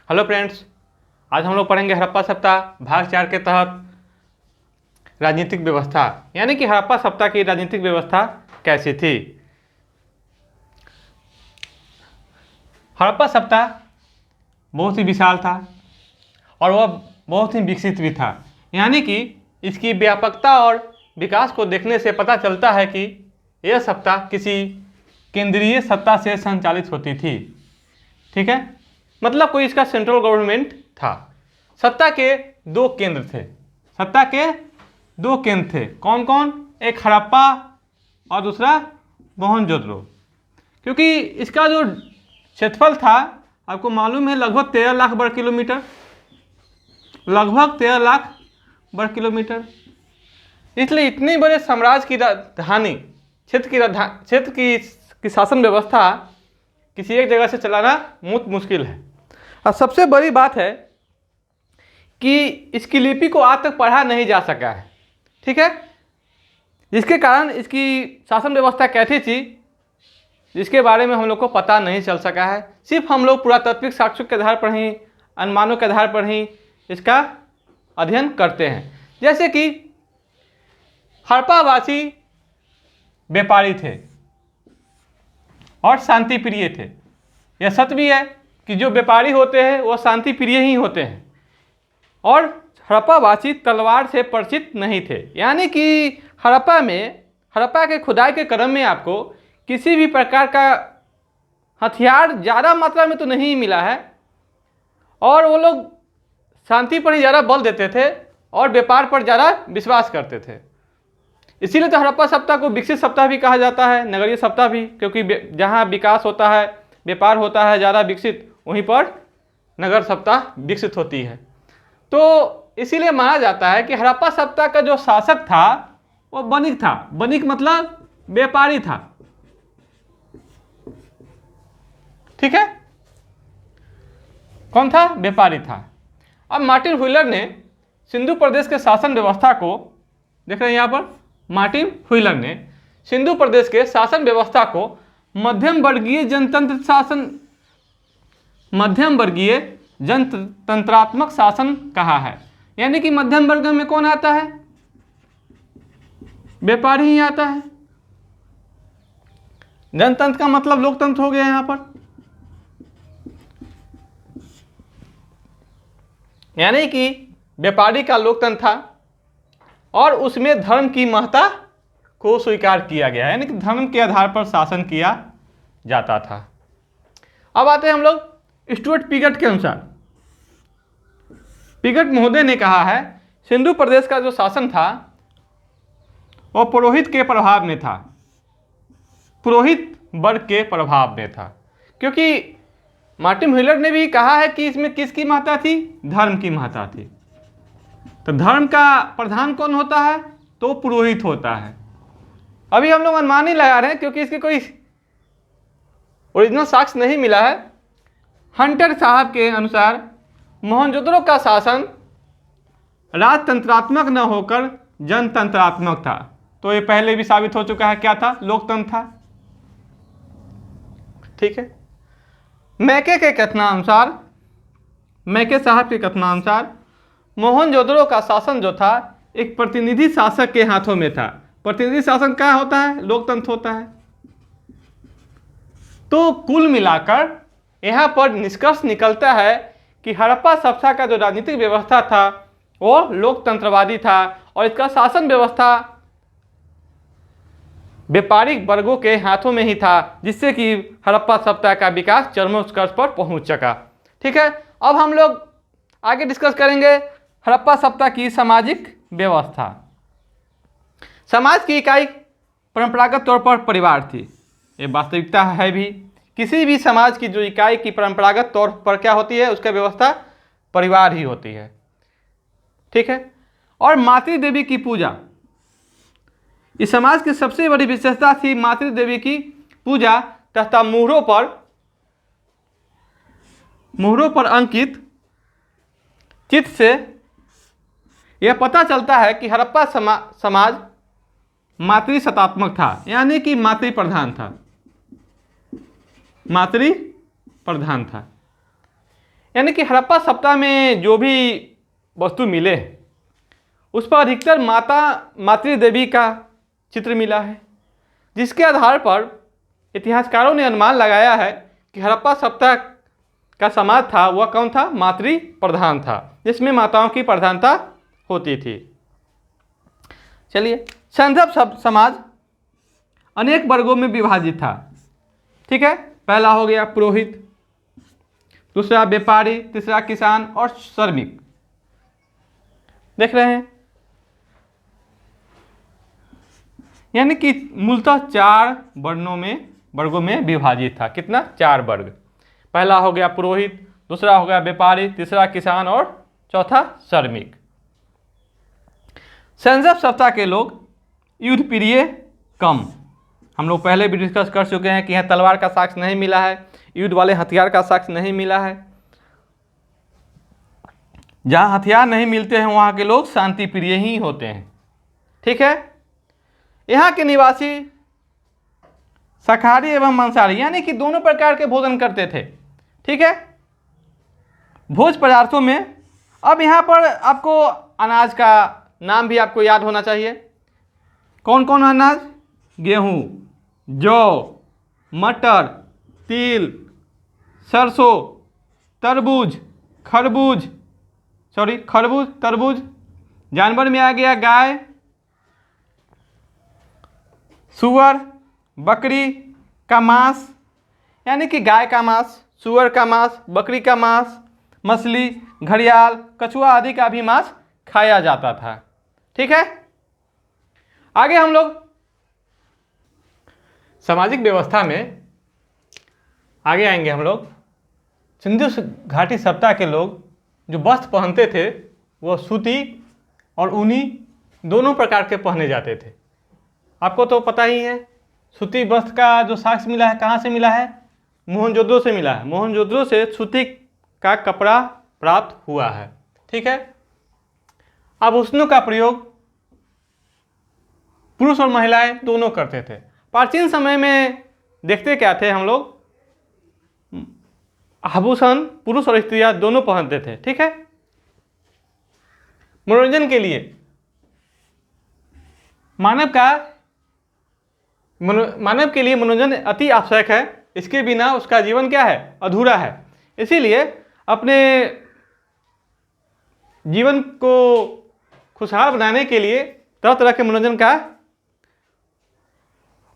Hello friends, आज हम लोग पढ़ेंगे हड़प्पा सप्ताह भाग 4 के तहत राजनीतिक व्यवस्था, यानी कि हड़प्पा सप्ताह की राजनीतिक व्यवस्था कैसी थी। हड़प्पा सप्ताह बहुत ही विशाल था और वह बहुत ही विकसित भी था, यानी कि इसकी व्यापकता और विकास को देखने से पता चलता है कि यह सप्ताह किसी केंद्रीय सत्ता से संचालित होती थी। ठीक है, मतलब कोई इसका सेंट्रल गवर्नमेंट था। सत्ता के दो केंद्र थे। कौन कौन? एक हड़प्पा और दूसरा मोहनजोदड़ो। क्योंकि इसका जो क्षेत्रफल था आपको मालूम है, लगभग 13 लाख वर्ग किलोमीटर, इसलिए इतने बड़े साम्राज्य की राजधानी क्षेत्र की शासन व्यवस्था किसी एक जगह से चलाना बहुत मुश्किल है। और सबसे बड़ी बात है कि इसकी लिपि को आज तक पढ़ा नहीं जा सका है। ठीक है, जिसके कारण इसकी शासन व्यवस्था कैसी थी जिसके बारे में हम लोग को पता नहीं चल सका है। सिर्फ हम लोग पुरातात्विक साक्ष्यों के आधार पर ही, अनुमानों के आधार पर ही इसका अध्ययन करते हैं। जैसे कि हड़प्पावासी व्यापारी थे और शांति प्रिय थे। यह सत्य भी है कि जो व्यापारी होते हैं वह शांति प्रिय ही होते हैं, और हड़प्पावासी तलवार से परिचित नहीं थे। यानी कि हड़प्पा के खुदाई के क्रम में आपको किसी भी प्रकार का हथियार ज़्यादा मात्रा में तो नहीं मिला है, और वो लोग शांति पर ही ज़्यादा बल देते थे और व्यापार पर ज़्यादा विश्वास करते थे। इसीलिए तो हड़प्पा सप्ताह को विकसित सप्ताह भी कहा जाता है, नगरीय सप्ताह भी, क्योंकि जहाँ विकास होता है, व्यापार होता है ज़्यादा विकसित, वहीं पर नगर सप्ताह विकसित होती है। तो इसीलिए माना जाता है कि हड़प्पा सप्ताह का जो शासक था वो बणिक था। बणिक मतलब व्यापारी था। ठीक है, कौन था? व्यापारी था। अब मार्टिन व्हीलर ने सिंधु प्रदेश के शासन व्यवस्था को, देख रहे हैं यहाँ पर, मार्टिन व्हीलर ने सिंधु प्रदेश के शासन व्यवस्था को मध्यम वर्गीय जनतंत्रात्मक शासन कहा है। यानी कि मध्यम वर्ग में कौन आता है? व्यापारी ही आता है। जनतंत्र का मतलब लोकतंत्र हो गया यहाँ पर। यानी कि व्यापारी का लोकतंत्र था और उसमें धर्म की महत्ता को स्वीकार किया गया, यानी कि धर्म के आधार पर शासन किया जाता था। अब आते हैं हम लोग स्टुअर्ट पिगट के अनुसार। पिगट महोदय ने कहा है सिंधु प्रदेश का जो शासन था वो पुरोहित के प्रभाव में था, पुरोहित वर्ग के प्रभाव में था। क्योंकि मार्टिन व्हीलर ने भी कहा है कि इसमें किसकी महत्ता थी? धर्म की महत्ता थी। तो धर्म का प्रधान कौन होता है? तो पुरोहित होता है। अभी हम लोग अनुमान ही लगा रहे हैं क्योंकि इसके कोई ओरिजिनल साक्ष्य नहीं मिला है। हंटर साहब के अनुसार मोहनजोदड़ो का शासन राजतंत्रात्मक न होकर जनतंत्रात्मक था। तो ये पहले भी साबित हो चुका है, क्या था? लोकतंत्र था। ठीक है, मैके साहब के कथनानुसार मोहनजोदड़ो का शासन जो था एक प्रतिनिधि शासक के हाथों में था। प्रतिनिधि शासन क्या होता है? लोकतंत्र होता है। तो कुल मिलाकर यहाँ पर निष्कर्ष निकलता है कि हड़प्पा सप्ताह का जो राजनीतिक व्यवस्था था वो लोकतंत्रवादी था, और इसका शासन व्यवस्था व्यापारिक वर्गों के हाथों में ही था, जिससे कि हड़प्पा सप्ताह का विकास चरमोत्कर्ष पर पहुंच सका। ठीक है, अब हम लोग आगे डिस्कस करेंगे हड़प्पा सप्ताह की सामाजिक व्यवस्था। समाज की इकाई परंपरागत तौर पर परिवार थी। ये वास्तविकता है भी। किसी भी समाज की जो इकाई की परंपरागत तौर पर क्या होती है, उसका व्यवस्था परिवार ही होती है। ठीक है, और मातृदेवी की पूजा, इस समाज की सबसे बड़ी विशेषता थी मातृदेवी की पूजा तथा मुहरों पर अंकित चित्र से यह पता चलता है कि हड़प्पा समाज मातृसत्तात्मक था, यानी कि मातृ प्रधान था। यानी कि हड़प्पा सप्ताह में जो भी वस्तु मिले उस पर अधिकतर मातृ देवी का चित्र मिला है, जिसके आधार पर इतिहासकारों ने अनुमान लगाया है कि हड़प्पा सप्ताह का समाज था वह कौन था, मातृ प्रधान था, जिसमें माताओं की प्रधानता होती थी। चलिए, संदर्भ समाज अनेक वर्गों में विभाजित था। ठीक है, पहला हो गया पुरोहित, दूसरा व्यापारी, तीसरा किसान और श्रमिक। देख रहे हैं, यानी कि मूलतः 4 वर्गों में विभाजित था। कितना? 4 वर्ग। पहला हो गया पुरोहित, दूसरा हो गया व्यापारी, तीसरा किसान और चौथा श्रमिक। संदर्भ सप्ताह के लोग युद्ध प्रिय कम। हम लोग पहले भी डिस्कस कर चुके हैं कि यहाँ तलवार का साक्ष्य नहीं मिला है, युद्ध वाले हथियार का साक्ष्य नहीं मिला है। जहाँ हथियार नहीं मिलते हैं वहाँ के लोग शांति प्रिय ही होते हैं। ठीक है, यहाँ के निवासी शाकाहारी एवं मांसाहारी यानी कि दोनों प्रकार के भोजन करते थे। ठीक है, भोज पदार्थों में अब यहाँ पर आपको अनाज का नाम भी आपको याद होना चाहिए। कौन कौन अनाज? गेहूँ, जौ, मटर, तिल, सरसों, खरबूज, तरबूज। जानवर में आ गया गाय, सुअर, बकरी का मांस, यानी कि गाय का मांस, सुअर का मांस, बकरी का मांस, मछली, घड़ियाल, कछुआ आदि का भी मांस खाया जाता था। ठीक है, आगे हम लोग सामाजिक व्यवस्था में आगे आएंगे। हम लोग सिंधु घाटी सप्ताह के लोग जो वस्त्र पहनते थे वो सूती और ऊनी दोनों प्रकार के पहने जाते थे। आपको तो पता ही है, सूती वस्त्र का जो साक्ष्य मिला है कहाँ से मिला है? मोहनजोदड़ो से मिला है। मोहनजोदड़ो से सूती का कपड़ा प्राप्त हुआ है। ठीक है, आभूषणों का प्रयोग पुरुष और महिलाएं दोनों करते थे। प्राचीन समय में देखते क्या थे हम लोग, आभूषण पुरुष और स्त्रियां दोनों पहनते थे। ठीक है, मनोरंजन के लिए मानव के लिए मनोरंजन अति आवश्यक है। इसके बिना उसका जीवन क्या है? अधूरा है। इसीलिए अपने जीवन को खुशहाल बनाने के लिए तरह तरह के मनोरंजन का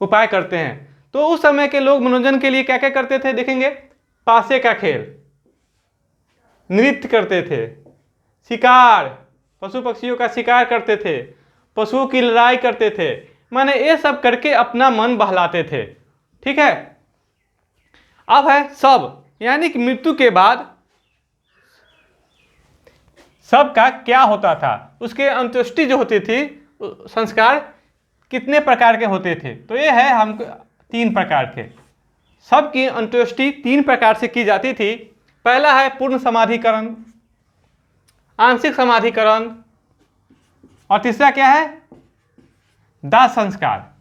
उपाय करते हैं। तो उस समय के लोग मनोरंजन के लिए क्या क्या करते थे देखेंगे। पासे का खेल, नृत्य करते थे, शिकार, पशु पक्षियों का शिकार करते थे, पशुओं की लड़ाई करते थे, माने ये सब करके अपना मन बहलाते थे। ठीक है, अब है शव, यानी कि मृत्यु के बाद शव का क्या होता था, उसके अंत्येष्टि जो होती थी, संस्कार कितने प्रकार के होते थे। तो ये है हमको 3 प्रकार के। शव की अंत्येष्टि 3 प्रकार से की जाती थी। पहला है पूर्ण समाधिकरण, आंशिक समाधिकरण और तीसरा क्या है? दाह संस्कार।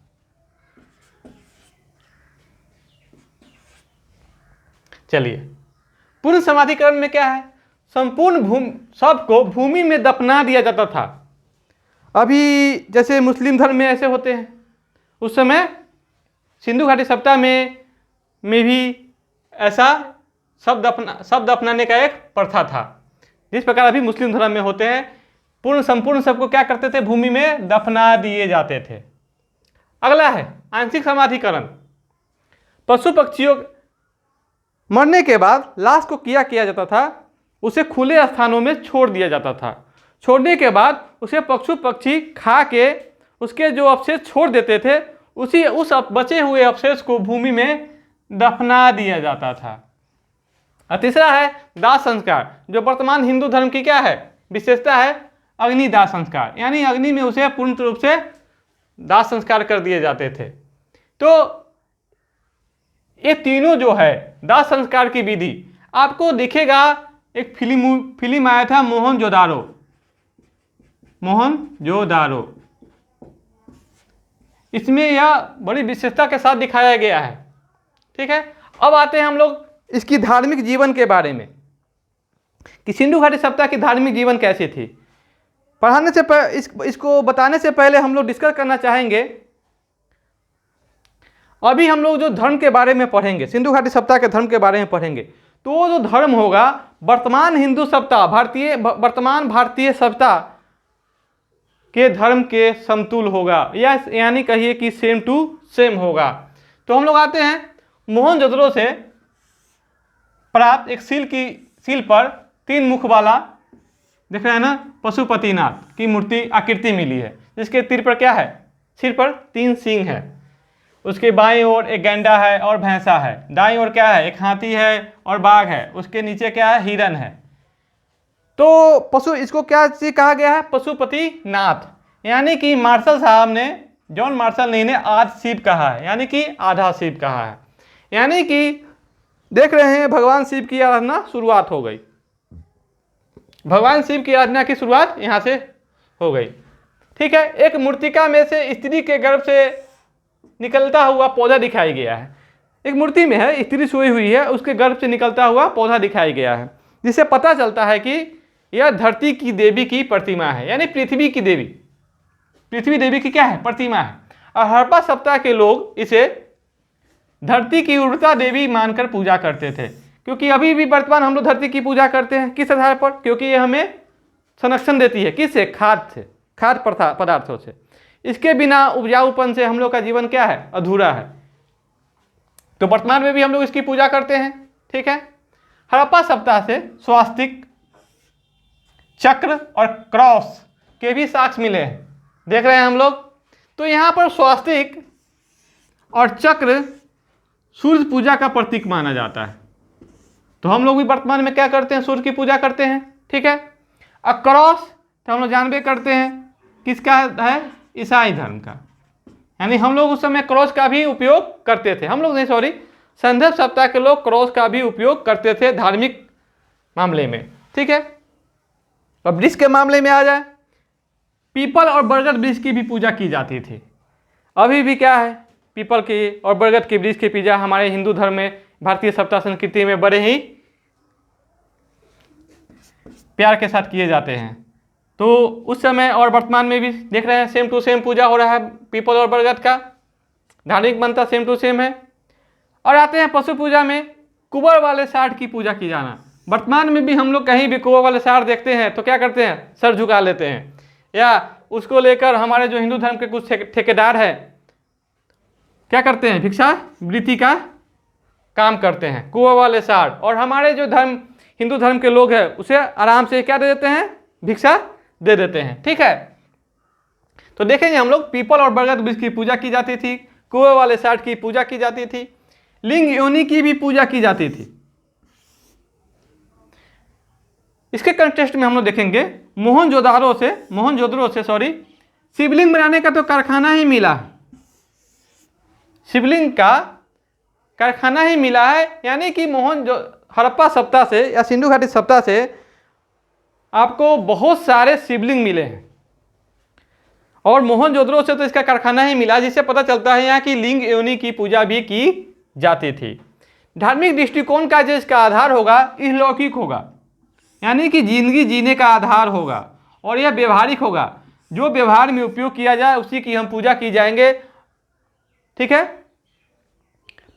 चलिए, पूर्ण समाधिकरण में क्या है? संपूर्ण शव को भूमि में दफना दिया जाता था। अभी जैसे मुस्लिम धर्म में ऐसे होते हैं, उस समय सिंधु घाटी सप्ताह में भी ऐसा शव दफनाने का एक प्रथा था, जिस प्रकार अभी मुस्लिम धर्म में होते हैं। संपूर्ण सबको क्या करते थे? भूमि में दफना दिए जाते थे। अगला है आंशिक समाधिकरण। पशु पक्षियों मरने के बाद लाश को किया जाता था, उसे खुले स्थानों में छोड़ दिया जाता था। छोड़ने के बाद उसे पशु पक्षी खा के उसके जो अवशेष छोड़ देते थे, उस बचे हुए अवशेष को भूमि में दफना दिया जाता था। और तीसरा है दाह संस्कार, जो वर्तमान हिंदू धर्म की क्या है? विशेषता है अग्निदाह संस्कार, यानी अग्नि में उसे पूर्ण रूप से दाह संस्कार कर दिए जाते थे। तो ये तीनों जो है दाह संस्कार की विधि आपको दिखेगा। एक फिल्म आया था मोहनजोदारो, इसमें यह बड़ी विशेषता के साथ दिखाया गया है। ठीक है, अब आते हैं हम लोग इसकी धार्मिक जीवन के बारे में। कि सिंधु घाटी सभ्यता की धार्मिक जीवन कैसी थी। पढ़ाने से इसको बताने से पहले हम लोग डिस्कस करना चाहेंगे, अभी हम लोग जो धर्म के बारे में पढ़ेंगे, सिंधु घाटी सभ्यता के धर्म के बारे में पढ़ेंगे, तो वो जो धर्म होगा वर्तमान हिंदू सभ्यता, वर्तमान भारतीय सभ्यता के धर्म के समतुल होगा, या यानी कहिए कि सेम टू सेम होगा। तो हम लोग आते हैं मोहनजोदड़ो से प्राप्त एक सील पर 3 मुख वाला, देख रहे हैं ना, पशुपतिनाथ की मूर्ति आकृति मिली है, जिसके सिर पर क्या है, सिर पर 3 सींग है। उसके बाईं ओर एक गैंडा है और भैंसा है, दाईं ओर क्या है, एक हाथी है और बाघ है, उसके नीचे क्या है, हिरन है। तो इसको क्या चीज कहा गया है, पशुपतिनाथ, यानी कि मार्शल साहब ने, जॉन मार्शल ने आध शिव कहा है, यानी कि आधा शिव कहा है। यानी कि देख रहे हैं भगवान शिव की आराधना शुरुआत हो गई, भगवान शिव की आराधना की शुरुआत यहाँ से हो गई। ठीक है, एक मूर्तिका में से स्त्री के गर्भ से निकलता हुआ पौधा दिखाई गया है। एक मूर्ति में है, स्त्री सोई हुई है, उसके गर्भ से निकलता हुआ पौधा दिखाई गया है, जिससे पता चलता है कि यह धरती की देवी की प्रतिमा है, यानी पृथ्वी की देवी, पृथ्वी देवी की क्या है, प्रतिमा है। और हड़प्पा सभ्यता के लोग इसे धरती की उर्वरता देवी मानकर पूजा करते थे, क्योंकि अभी भी वर्तमान हम लोग धरती की पूजा करते हैं। किस आधार पर, क्योंकि ये हमें संरक्षण देती है, किससे, खाद्य पदार्थों से। इसके बिना उपजाऊपन से हम लोग का जीवन क्या है, अधूरा है। तो वर्तमान में भी हम लोग इसकी पूजा करते हैं। ठीक है, हड़प्पा सभ्यता से स्वास्तिक, चक्र और क्रॉस के भी साक्ष्य मिले हैं, देख रहे हैं हम लोग। तो यहाँ पर स्वास्तिक और चक्र सूर्य पूजा का प्रतीक माना जाता है, तो हम लोग भी वर्तमान में क्या करते हैं, सूर्य की पूजा करते हैं। ठीक है, और क्रॉस तो हम लोग जानबे करते हैं किसका है, ईसाई धर्म का, यानी हम लोग उस समय क्रॉस का भी उपयोग करते थे। हम लोग नहीं, सॉरी, संदर्भ सभ्यता के लोग क्रॉस का भी उपयोग करते थे धार्मिक मामले में। ठीक है, अब वृक्ष के मामले में आ जाए, पीपल और बरगद वृक्ष की भी पूजा की जाती थी। अभी भी क्या है, पीपल की और बरगद के वृक्ष की पूजा हमारे हिंदू धर्म में, भारतीय सभ्यता संस्कृति में बड़े ही प्यार के साथ किए जाते हैं। तो उस समय और वर्तमान में भी देख रहे हैं सेम टू सेम पूजा हो रहा है, पीपल और बरगद का धार्मिक मान्यता सेम टू सेम है। और आते हैं पशु पूजा में, कुंवर वाले सांड की पूजा की जाना। वर्तमान में भी हम लोग कहीं भी कुंवर वाले सांड देखते हैं तो क्या करते हैं, सर झुका लेते हैं, या उसको लेकर हमारे जो हिंदू धर्म के कुछ ठेकेदार हैं क्या करते हैं, भिक्षा वृत्ति का काम करते हैं, कुंवर वाले सांड। और हमारे जो धर्म, हिंदू धर्म के लोग हैं, उसे आराम से क्या दे देते हैं, भिक्षा दे देते हैं। ठीक है, तो देखेंगे हम लोग पीपल और बरगद वृक्ष की पूजा की जाती थी, कुंवर वाले सांड की पूजा की जाती थी, लिंग योनि की भी पूजा की जाती थी। इसके कंटेक्स्ट में हम लोग देखेंगे मोहनजोदड़ो से शिवलिंग बनाने का तो कारखाना ही मिला है, शिवलिंग का कारखाना ही मिला है। यानी कि हड़प्पा सभ्यता से या सिंधु घाटी सभ्यता से आपको बहुत सारे शिवलिंग मिले हैं, और मोहनजोदड़ो से तो इसका कारखाना ही मिला, जिससे पता चलता है यहाँ की लिंग योनि की पूजा भी की जाती थी। धार्मिक दृष्टिकोण का जो इसका आधार होगा, इहलौकिक होगा, यानी कि जिंदगी जीने का आधार होगा, और यह व्यवहारिक होगा, जो व्यवहार में उपयोग किया जाए उसी की हम पूजा की जाएंगे। ठीक है,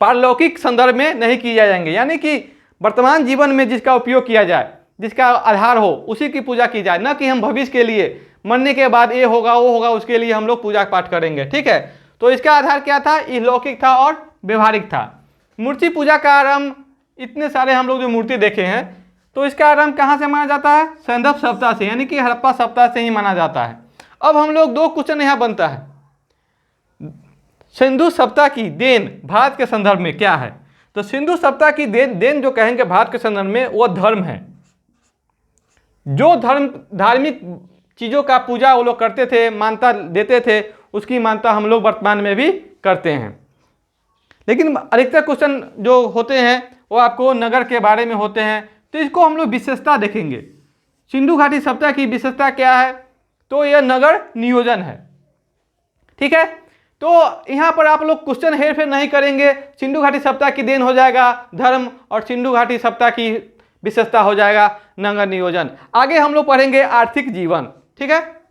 पारलौकिक संदर्भ में नहीं किए जाएंगे, यानी कि वर्तमान जीवन में जिसका उपयोग किया जाए, जिसका आधार हो, उसी की पूजा की जाए, न कि हम भविष्य के लिए, मरने के बाद ये होगा वो होगा उसके लिए हम लोग पूजा पाठ करेंगे। ठीक है, तो इसका आधार क्या था, इहलौकिक था और व्यवहारिक था। मूर्ति पूजा का आरंभ, इतने सारे हम लोग जो मूर्ति देखे हैं, तो इसका आरंभ कहाँ से माना जाता है, संदर्भ सभ्यता से, यानी कि हड़प्पा सभ्यता से ही माना जाता है। अब हम लोग 2 क्वेश्चन यहाँ बनता है, सिंधु सभ्यता की देन भारत के संदर्भ में क्या है। तो सिंधु सभ्यता की देन जो कहेंगे भारत के संदर्भ में, वो धर्म है। जो धार्मिक चीज़ों का पूजा वो लोग करते थे, मान्यता देते थे, उसकी मान्यता हम लोग वर्तमान में भी करते हैं। लेकिन अधिकतर क्वेश्चन जो होते हैं वो आपको नगर के बारे में होते हैं, तो इसको हम लोग विशेषता देखेंगे। सिंधु घाटी सभ्यता की विशेषता क्या है, तो यह नगर नियोजन है। ठीक है, तो यहाँ पर आप लोग क्वेश्चन हेर फेर नहीं करेंगे, सिंधु घाटी सभ्यता की देन हो जाएगा धर्म, और सिंधु घाटी सभ्यता की विशेषता हो जाएगा नगर नियोजन। आगे हम लोग पढ़ेंगे आर्थिक जीवन, ठीक है।